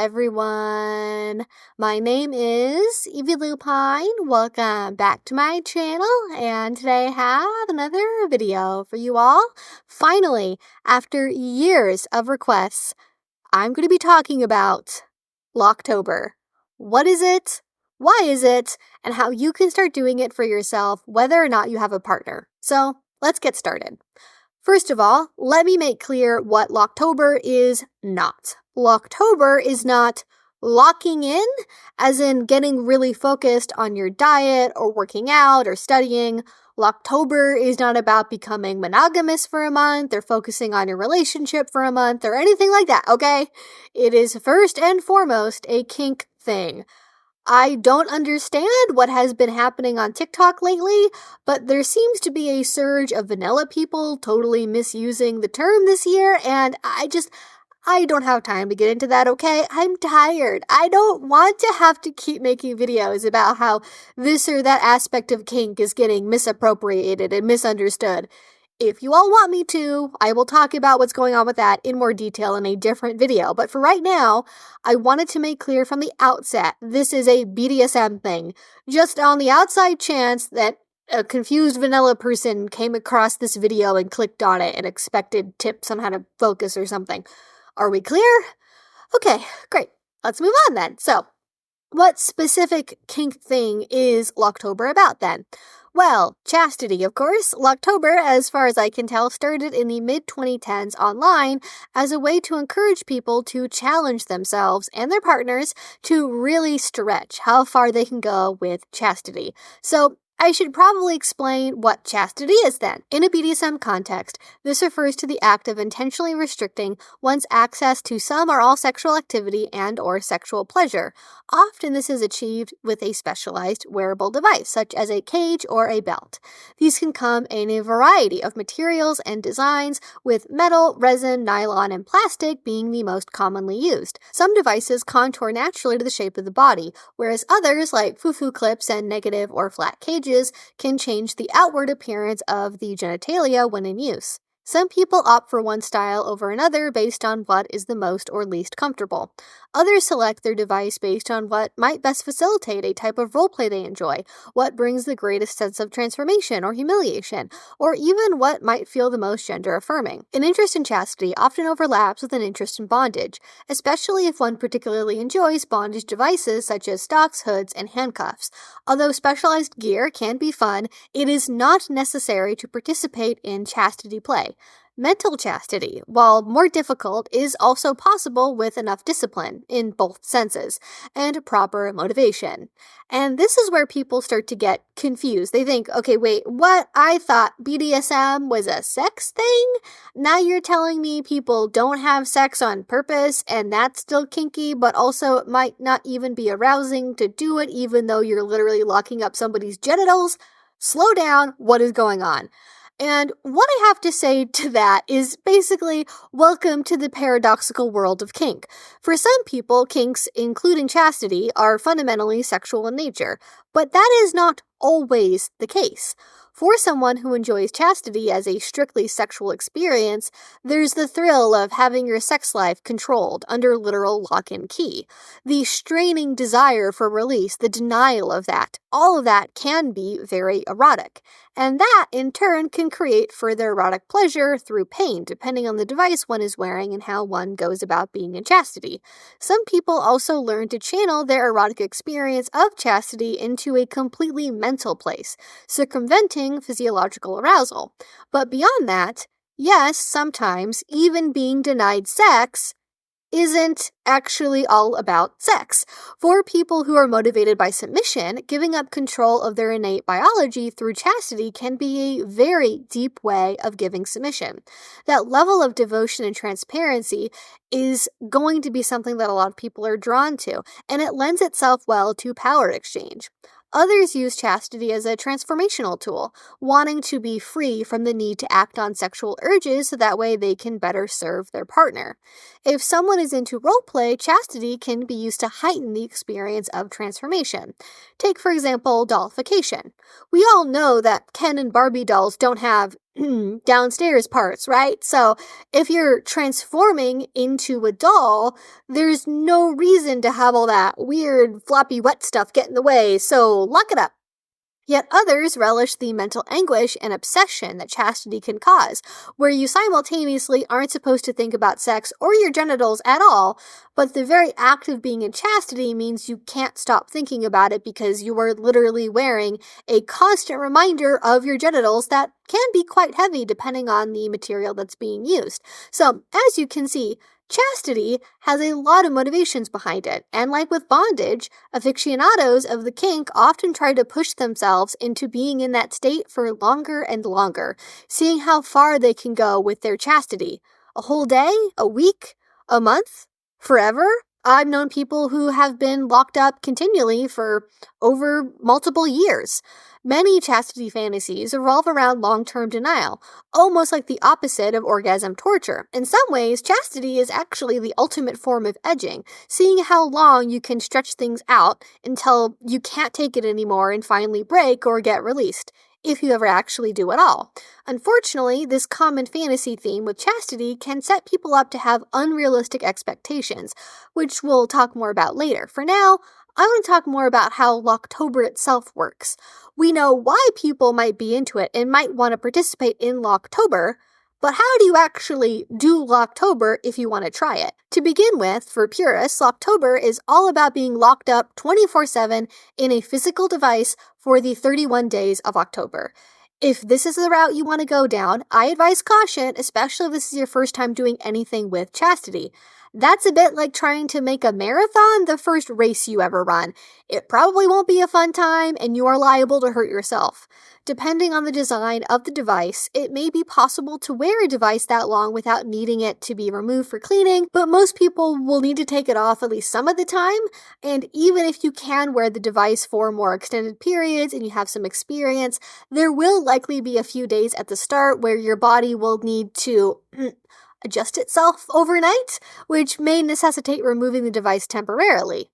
everyone. My name is Evie Lupine. Welcome back to my channel, and today I have another video for you all. Finally, after years of requests, I'm going to be talking about Locktober. What is it? Why is it? And how you can start doing it for yourself, whether or not you have a partner. So let's get started. First of all, let me make clear what Locktober is not. Locktober is not locking in, as in getting really focused on your diet or working out or studying. Locktober is not about becoming monogamous for a month or focusing on your relationship for a month or anything like that, okay? It is first and foremost a kink thing. I don't understand what has been happening on TikTok lately, but there seems to be a surge of vanilla people totally misusing the term this year, and I don't have time to get into that, okay? I'm tired. I don't want to have to keep making videos about how this or that aspect of kink is getting misappropriated and misunderstood. If you all want me to, I will talk about what's going on with that in more detail in a different video. But for right now, I wanted to make clear from the outset, this is a BDSM thing. Just on the outside chance that a confused vanilla person came across this video and clicked on it and expected tips on how to focus or something. Are we clear? Okay, great. Let's move on then. So, what specific kink thing is Locktober about then? Well, chastity, of course. Locktober, as far as I can tell, started in the mid-2010s online as a way to encourage people to challenge themselves and their partners to really stretch how far they can go with chastity. So, I should probably explain what chastity is then. In a BDSM context, this refers to the act of intentionally restricting one's access to some or all sexual activity and/or sexual pleasure. Often this is achieved with a specialized wearable device, such as a cage or a belt. These can come in a variety of materials and designs, with metal, resin, nylon, and plastic being the most commonly used. Some devices contour naturally to the shape of the body, whereas others, like foo-foo clips and negative or flat cages, can change the outward appearance of the genitalia when in use. Some people opt for one style over another based on what is the most or least comfortable. Others select their device based on what might best facilitate a type of roleplay they enjoy, what brings the greatest sense of transformation or humiliation, or even what might feel the most gender-affirming. An interest in chastity often overlaps with an interest in bondage, especially if one particularly enjoys bondage devices such as stocks, hoods, and handcuffs. Although specialized gear can be fun, it is not necessary to participate in chastity play. Mental chastity, while more difficult, is also possible with enough discipline, in both senses, and proper motivation. And this is where people start to get confused. They think, okay, wait, what? I thought BDSM was a sex thing? Now you're telling me people don't have sex on purpose, and that's still kinky, but also it might not even be arousing to do it, even though you're literally locking up somebody's genitals? Slow down, what is going on? And what I have to say to that is basically, welcome to the paradoxical world of kink. For some people, kinks, including chastity, are fundamentally sexual in nature, but that is not always the case. For someone who enjoys chastity as a strictly sexual experience, there's the thrill of having your sex life controlled under literal lock and key. The straining desire for release, the denial of that, all of that can be very erotic. And that, in turn, can create further erotic pleasure through pain, depending on the device one is wearing and how one goes about being in chastity. Some people also learn to channel their erotic experience of chastity into a completely mental place, circumventing physiological arousal. But beyond that, yes, sometimes even being denied sex isn't actually all about sex. For people who are motivated by submission, giving up control of their innate biology through chastity can be a very deep way of giving submission. That level of devotion and transparency is going to be something that a lot of people are drawn to, and it lends itself well to power exchange. Others use chastity as a transformational tool, wanting to be free from the need to act on sexual urges so that way they can better serve their partner. If someone is into roleplay, chastity can be used to heighten the experience of transformation. Take, for example, dollification. We all know that Ken and Barbie dolls don't have downstairs parts, right? So if you're transforming into a doll, there's no reason to have all that weird floppy wet stuff get in the way, so lock it up. Yet others relish the mental anguish and obsession that chastity can cause, where you simultaneously aren't supposed to think about sex or your genitals at all, but the very act of being in chastity means you can't stop thinking about it because you are literally wearing a constant reminder of your genitals that can be quite heavy depending on the material that's being used. So, as you can see, chastity has a lot of motivations behind it, and like with bondage, aficionados of the kink often try to push themselves into being in that state for longer and longer, seeing how far they can go with their chastity. A whole day? A week? A month? Forever? I've known people who have been locked up continually for over multiple years. Many chastity fantasies revolve around long-term denial, almost like the opposite of orgasm torture. In some ways, chastity is actually the ultimate form of edging, seeing how long you can stretch things out until you can't take it anymore and finally break or get released, if you ever actually do at all. Unfortunately, this common fantasy theme with chastity can set people up to have unrealistic expectations, which we'll talk more about later. For now, I want to talk more about how Locktober itself works. We know why people might be into it and might want to participate in Locktober, but how do you actually do Locktober if you want to try it? To begin with, for purists, Locktober is all about being locked up 24/7 in a physical device for the 31 days of October. If this is the route you want to go down, I advise caution, especially if this is your first time doing anything with chastity. That's a bit like trying to make a marathon the first race you ever run. It probably won't be a fun time, and you are liable to hurt yourself. Depending on the design of the device, it may be possible to wear a device that long without needing it to be removed for cleaning, but most people will need to take it off at least some of the time, and even if you can wear the device for more extended periods and you have some experience, there will likely be a few days at the start where your body will need to adjust itself overnight, which may necessitate removing the device temporarily.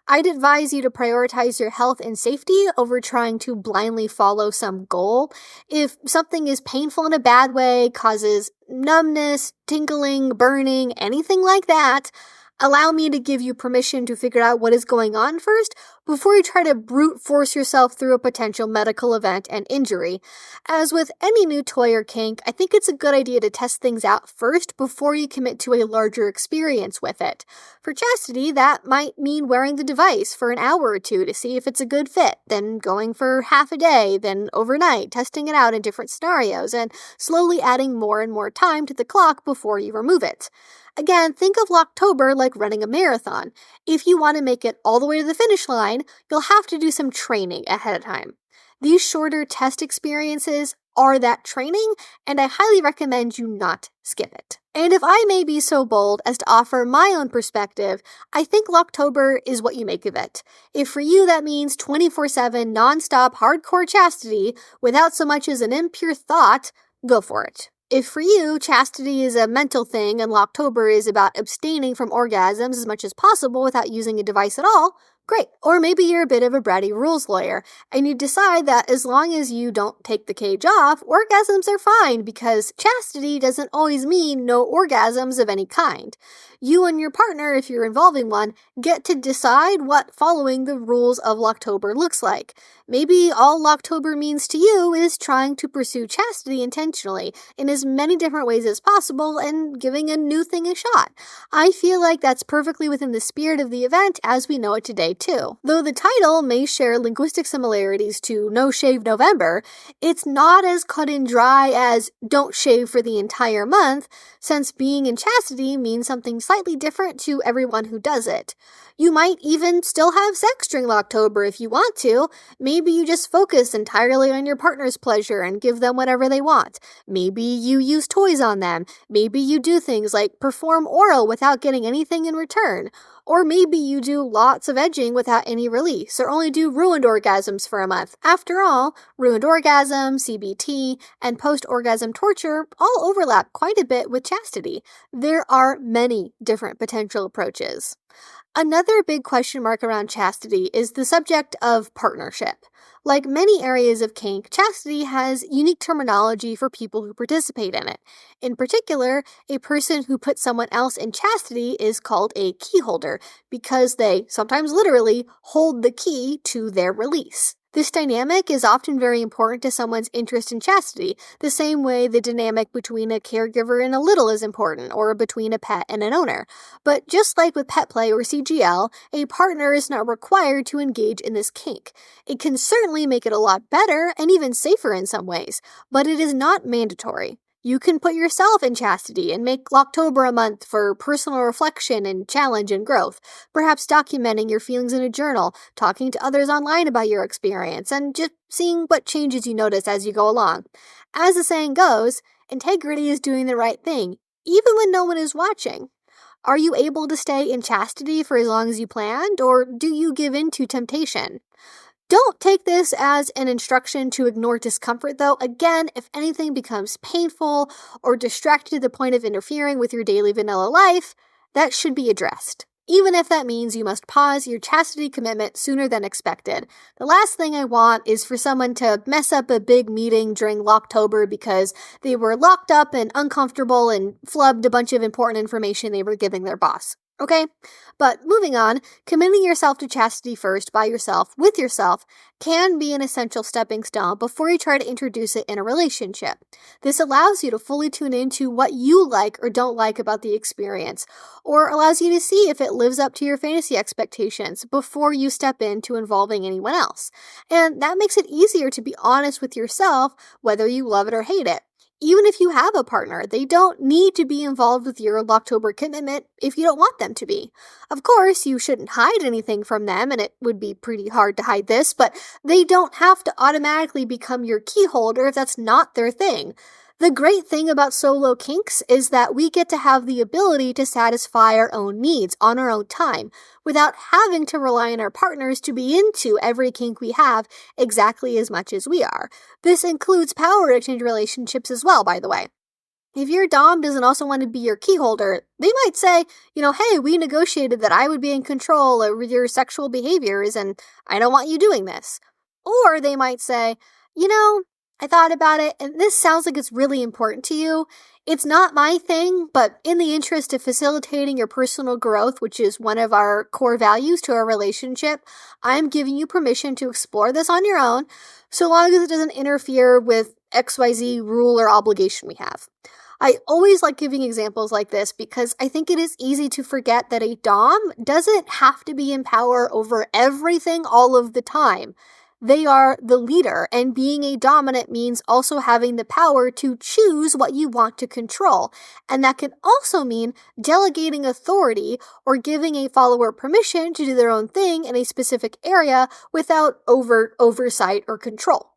I'd advise you to prioritize your health and safety over trying to blindly follow some goal. If something is painful in a bad way, causes numbness, tingling, burning, anything like that, allow me to give you permission to figure out what is going on first before you try to brute force yourself through a potential medical event and injury. As with any new toy or kink, I think it's a good idea to test things out first before you commit to a larger experience with it. For chastity, that might mean wearing the device for an hour or two to see if it's a good fit, then going for half a day, then overnight, testing it out in different scenarios, and slowly adding more and more time to the clock before you remove it. Again, think of Locktober like running a marathon. If you want to make it all the way to the finish line, you'll have to do some training ahead of time. These shorter test experiences are that training, and I highly recommend you not skip it. And if I may be so bold as to offer my own perspective, I think Locktober is what you make of it. If for you that means 24/7 non-stop hardcore chastity without so much as an impure thought, go for it. If for you, chastity is a mental thing and Locktober is about abstaining from orgasms as much as possible without using a device at all, great. Or maybe you're a bit of a bratty rules lawyer, and you decide that as long as you don't take the cage off, orgasms are fine because chastity doesn't always mean no orgasms of any kind. You and your partner, if you're involving one, get to decide what following the rules of Locktober looks like. Maybe all Locktober means to you is trying to pursue chastity intentionally in as many different ways as possible and giving a new thing a shot. I feel like that's perfectly within the spirit of the event as we know it today too. Though the title may share linguistic similarities to No Shave November, it's not as cut and dry as Don't Shave for the entire month, since being in chastity means something slightly different to everyone who does it. You might even still have sex during Locktober if you want to. Maybe you just focus entirely on your partner's pleasure and give them whatever they want. Maybe you use toys on them. Maybe you do things like perform oral without getting anything in return. Or maybe you do lots of edging without any release, or only do ruined orgasms for a month. After all, ruined orgasm, CBT, and post-orgasm torture all overlap quite a bit with chastity. There are many different potential approaches. Another big question mark around chastity is the subject of partnership. Like many areas of kink, chastity has unique terminology for people who participate in it. In particular, a person who puts someone else in chastity is called a key holder because they, sometimes literally, hold the key to their release. This dynamic is often very important to someone's interest in chastity, the same way the dynamic between a caregiver and a little is important, or between a pet and an owner. But just like with pet play or CGL, a partner is not required to engage in this kink. It can certainly make it a lot better and even safer in some ways, but it is not mandatory. You can put yourself in chastity and make Locktober a month for personal reflection and challenge and growth, perhaps documenting your feelings in a journal, talking to others online about your experience, and just seeing what changes you notice as you go along. As the saying goes, integrity is doing the right thing, even when no one is watching. Are you able to stay in chastity for as long as you planned, or do you give in to temptation? Don't take this as an instruction to ignore discomfort, though. Again, if anything becomes painful or distracted to the point of interfering with your daily vanilla life, that should be addressed. Even if that means you must pause your chastity commitment sooner than expected. The last thing I want is for someone to mess up a big meeting during Locktober because they were locked up and uncomfortable and flubbed a bunch of important information they were giving their boss. Okay? But moving on, committing yourself to chastity first by yourself, with yourself, can be an essential stepping stone before you try to introduce it in a relationship. This allows you to fully tune into what you like or don't like about the experience, or allows you to see if it lives up to your fantasy expectations before you step into involving anyone else. And that makes it easier to be honest with yourself, whether you love it or hate it. Even if you have a partner, they don't need to be involved with your Locktober commitment if you don't want them to be. Of course, you shouldn't hide anything from them, and it would be pretty hard to hide this, but they don't have to automatically become your key holder if that's not their thing. The great thing about solo kinks is that we get to have the ability to satisfy our own needs on our own time, without having to rely on our partners to be into every kink we have exactly as much as we are. This includes power exchange relationships as well, by the way. If your dom doesn't also want to be your key holder, they might say, hey, we negotiated that I would be in control over your sexual behaviors and I don't want you doing this. Or they might say, I thought about it, and this sounds like it's really important to you. It's not my thing, but in the interest of facilitating your personal growth, which is one of our core values to our relationship, I'm giving you permission to explore this on your own, so long as it doesn't interfere with XYZ rule or obligation we have. I always like giving examples like this because I think it is easy to forget that a dom doesn't have to be in power over everything all of the time. They are the leader, and being a dominant means also having the power to choose what you want to control. And that can also mean delegating authority or giving a follower permission to do their own thing in a specific area without overt oversight or control.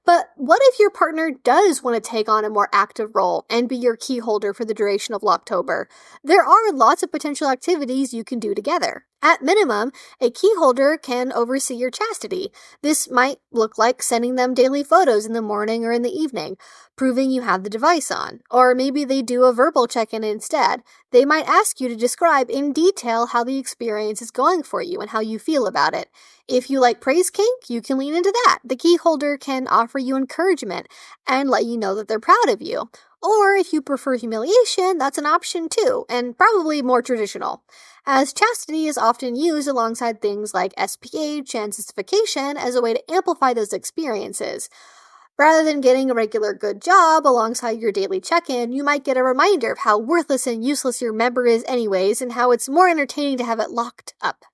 But what if your partner does want to take on a more active role and be your key holder for the duration of Locktober? There are lots of potential activities you can do together. At minimum, a key holder can oversee your chastity. This might look like sending them daily photos in the morning or in the evening, proving you have the device on. Or maybe they do a verbal check-in instead. They might ask you to describe in detail how the experience is going for you and how you feel about it. If you like praise kink, you can lean into that. The key holder can offer you encouragement and let you know that they're proud of you. Or if you prefer humiliation, that's an option too, and probably more traditional, as chastity is often used alongside things like SPH and sissification as a way to amplify those experiences. Rather than getting a regular good job alongside your daily check-in, you might get a reminder of how worthless and useless your member is anyways, and how it's more entertaining to have it locked up.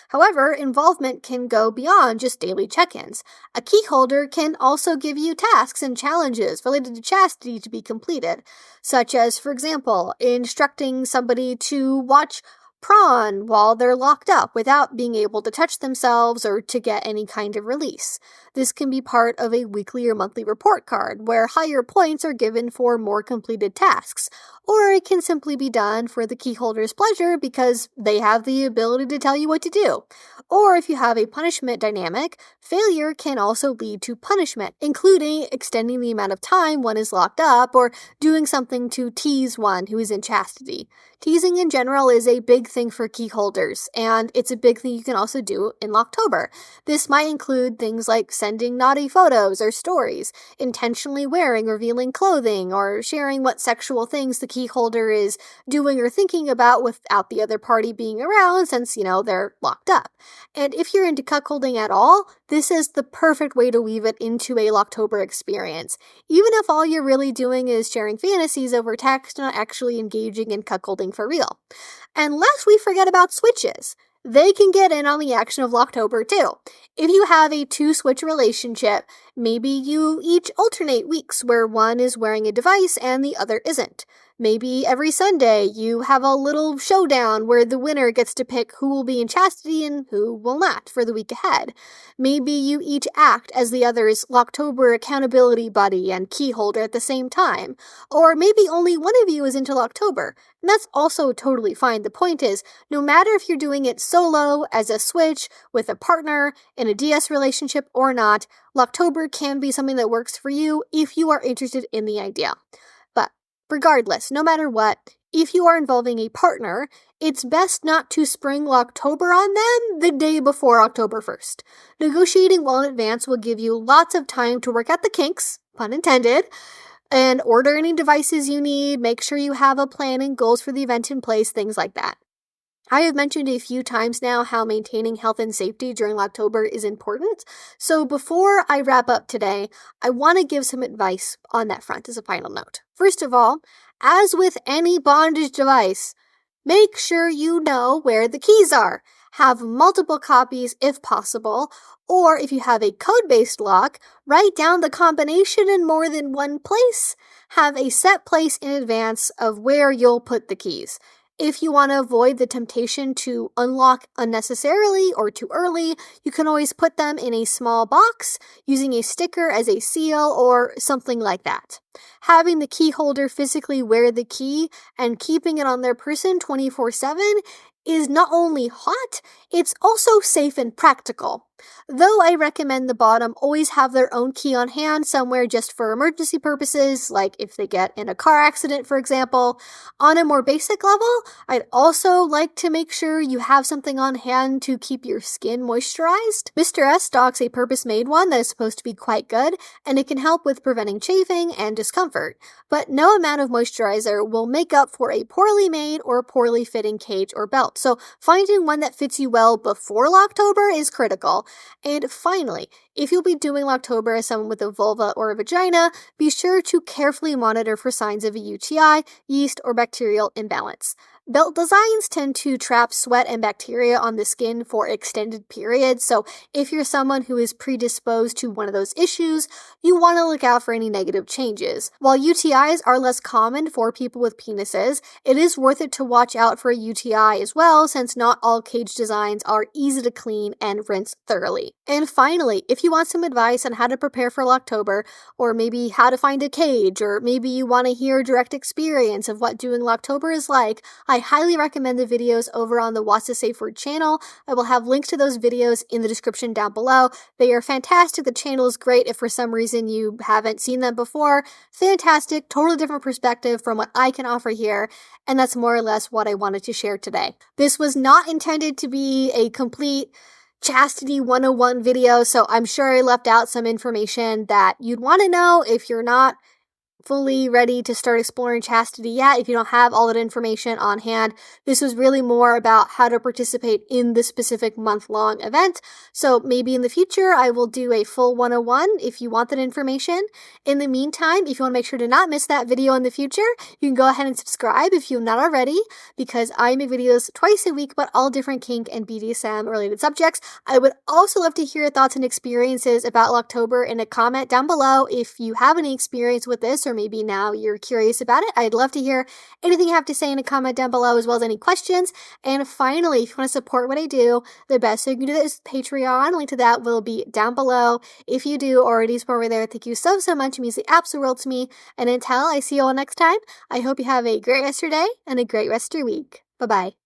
However, involvement can go beyond just daily check-ins. A key holder can also give you tasks and challenges related to chastity to be completed, such as, for example, instructing somebody to watch prawn while they're locked up without being able to touch themselves or to get any kind of release. This can be part of a weekly or monthly report card where higher points are given for more completed tasks, or it can simply be done for the key holder's pleasure because they have the ability to tell you what to do. Or if you have a punishment dynamic, failure can also lead to punishment, including extending the amount of time one is locked up or doing something to tease one who is in chastity. Teasing in general is a big thing for key holders, and it's a big thing you can also do in Locktober. This might include things like sending naughty photos or stories, intentionally wearing revealing clothing, or sharing what sexual things the key holder is doing or thinking about without the other party being around since, they're locked up. And if you're into cuckolding at all, this is the perfect way to weave it into a Locktober experience. Even if all you're really doing is sharing fantasies over text, not actually engaging in cuckolding for real. And lest we forget about switches. They can get in on the action of Locktober too. If you have a two-switch relationship, maybe you each alternate weeks where one is wearing a device and the other isn't. Maybe every Sunday you have a little showdown where the winner gets to pick who will be in chastity and who will not for the week ahead. Maybe you each act as the other's Locktober accountability buddy and key holder at the same time. Or maybe only one of you is into Locktober. And that's also totally fine. The point is, no matter if you're doing it solo, as a switch, with a partner, in a DS relationship or not, Locktober can be something that works for you if you are interested in the idea. But regardless, no matter what, if you are involving a partner, it's best not to spring Locktober on them the day before October 1st. Negotiating well in advance will give you lots of time to work out the kinks, pun intended, and order any devices you need, make sure you have a plan and goals for the event in place, things like that. I have mentioned a few times now how maintaining health and safety during Locktober is important, so before I wrap up today, I want to give some advice on that front as a final note. First of all, as with any bondage device, make sure you know where the keys are. Have multiple copies if possible, or if you have a code-based lock, write down the combination in more than one place. Have a set place in advance of where you'll put the keys. If you want to avoid the temptation to unlock unnecessarily or too early, you can always put them in a small box using a sticker as a seal or something like that. Having the key holder physically wear the key and keeping it on their person 24/7 is not only hot, it's also safe and practical. Though I recommend the bottom always have their own key on hand somewhere just for emergency purposes, like if they get in a car accident, for example. On a more basic level, I'd also like to make sure you have something on hand to keep your skin moisturized. Mr. S stocks a purpose-made one that is supposed to be quite good, and it can help with preventing chafing and discomfort. But no amount of moisturizer will make up for a poorly made or poorly fitting cage or belt. So finding one that fits you well before Locktober is critical. And finally, if you'll be doing Locktober as someone with a vulva or a vagina, be sure to carefully monitor for signs of a UTI, yeast, or bacterial imbalance. Belt designs tend to trap sweat and bacteria on the skin for extended periods, so if you're someone who is predisposed to one of those issues, you want to look out for any negative changes. While UTIs are less common for people with penises, it is worth it to watch out for a UTI as well, since not all cage designs are easy to clean and rinse thoroughly. And finally, if you want some advice on how to prepare for Locktober, or maybe how to find a cage, or maybe you want to hear direct experience of what doing Locktober is like, I highly recommend the videos over on the What's the Safe Word channel. I will have links to those videos in the description down below. They are fantastic. The channel is great if for some reason you haven't seen them before. Fantastic, totally different perspective from what I can offer here, and that's more or less what I wanted to share today. This was not intended to be a complete Chastity 101 video, so I'm sure I left out some information that you'd want to know if you're not fully ready to start exploring chastity yet, if you don't have all that information on hand. This was really more about how to participate in the specific month-long event. So maybe in the future, I will do a full 101 if you want that information. In the meantime, if you want to make sure to not miss that video in the future, you can go ahead and subscribe if you're not already, because I make videos twice a week about all different kink and BDSM related subjects. I would also love to hear your thoughts and experiences about Locktober in a comment down below if you have any experience with this, or maybe now you're curious about it. I'd love to hear anything you have to say in a comment down below, as well as any questions. And finally, if you want to support what I do, the best way you can do that is Patreon. Link to that will be down below. If you do already support over there, thank you so much. It means the absolute world to me. And until I see you all next time, I hope you have a great rest of your day and a great rest of your week. Bye-bye.